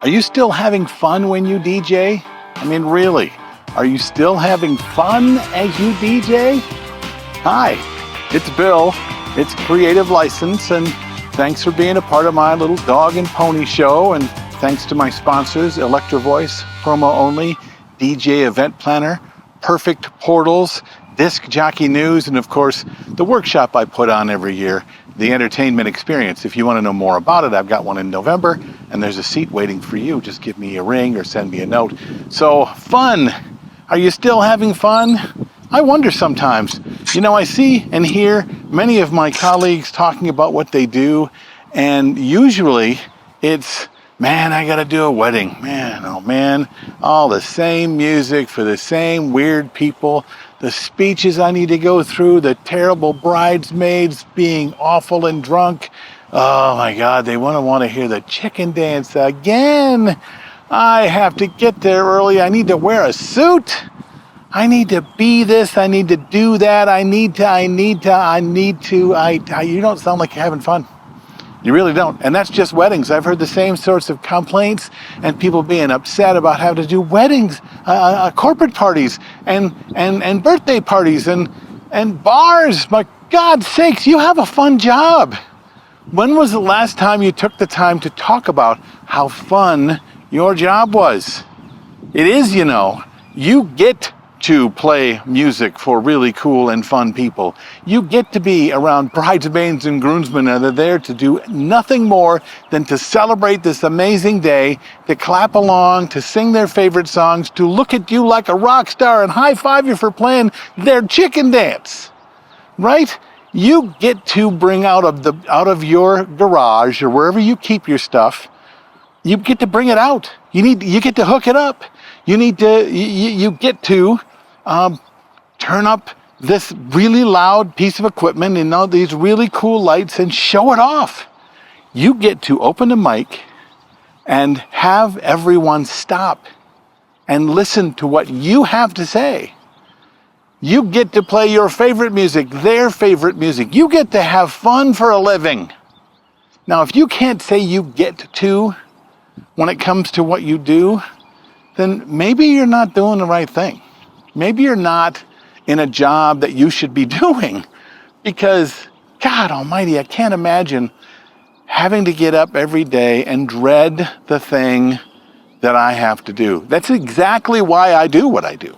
Are you still having fun when you DJ? I mean, really, are you still having fun as you DJ? Hi, it's Bill. It's Creative License, and thanks for being a part of my little dog and pony show, and thanks to my sponsors, Electro Voice, Promo Only, DJ Event Planner, Perfect Portals, Disc Jockey News, and of course, the workshop I put on every year, the Entertainment Experience. If you want to know more about it, I've got one in November, and there's a seat waiting for you. Just give me a ring or send me a note. So, fun. Are you still having fun? I wonder sometimes. You know, I see and hear many of my colleagues talking about what they do, and usually it's, man, I gotta do a wedding. Man, oh man, all the same music for the same weird people, the speeches I need to go through, the terrible bridesmaids being awful and drunk. Oh my God, they want to hear the chicken dance again. I have to get there early. I need to wear a suit. I need to be this. I need to do that. You don't sound like you're having fun. You really don't. And that's just weddings. I've heard the same sorts of complaints and people being upset about having to do weddings, corporate parties, and birthday parties, and bars. My God's sakes, you have a fun job. When was the last time you took the time to talk about how fun your job was? It is, you know. You get to play music for really cool and fun people. You get to be around bridesmaids and groomsmen that are there to do nothing more than to celebrate this amazing day, to clap along, to sing their favorite songs, to look at you like a rock star and high five you for playing their chicken dance, right? You get to bring out of your garage or wherever you keep your stuff, you get to bring it out. You get to hook it up. You get to turn up this really loud piece of equipment and all these really cool lights and show it off. You get to open a mic and have everyone stop and listen to what you have to say. You get to play your favorite music, their favorite music. You get to have fun for a living. Now, if you can't say you get to when it comes to what you do, then maybe you're not doing the right thing. Maybe you're not in a job that you should be doing, because God almighty, I can't imagine having to get up every day and dread the thing that I have to do. That's exactly why I do what I do.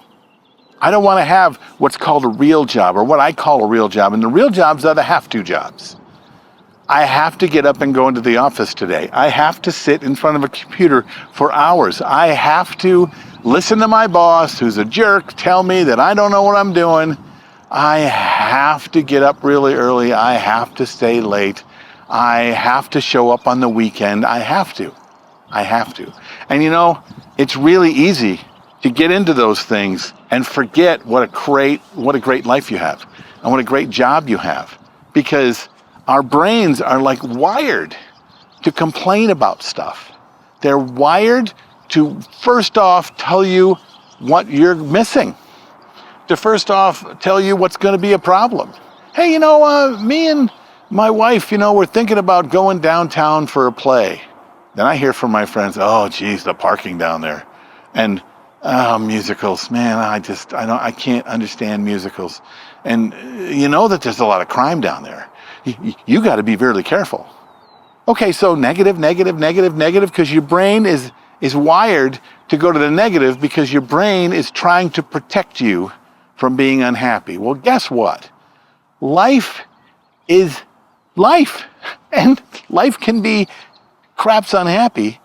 I don't want to have what's called a real job, or what I call a real job, and the real jobs are the have-to jobs. I have to get up and go into the office today. I have to sit in front of a computer for hours. I have to listen to my boss, who's a jerk, tell me that I don't know what I'm doing. I have to get up really early. I have to stay late. I have to show up on the weekend. I have to. And you know, it's really easy to get into those things and forget what a great life you have and what a great job you have, because our brains are like wired to complain about stuff. They're wired to first off tell you what you're missing, to first off tell you what's going to be a problem. Hey, you know, me and my wife, you know, we're thinking about going downtown for a play. Then I hear from my friends, oh, geez, the parking down there. And musicals, man, I can't understand musicals. And you know that there's a lot of crime down there. You got to be really careful. Okay, so negative, because your brain is wired to go to the negative because your brain is trying to protect you from being unhappy. Well, guess what? Life is life. And life can be craps unhappy,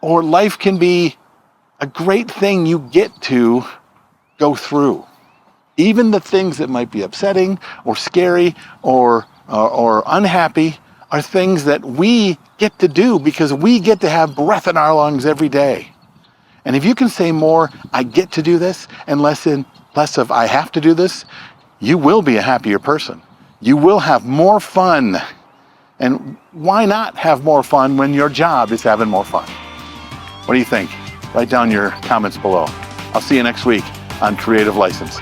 or life can be a great thing you get to go through. Even the things that might be upsetting or scary or unhappy are things that we get to do because we get to have breath in our lungs every day. And if you can say more, I get to do this, and less of I have to do this, you will be a happier person. You will have more fun. And why not have more fun when your job is having more fun? What do you think? Write down your comments below. I'll see you next week on Creative License.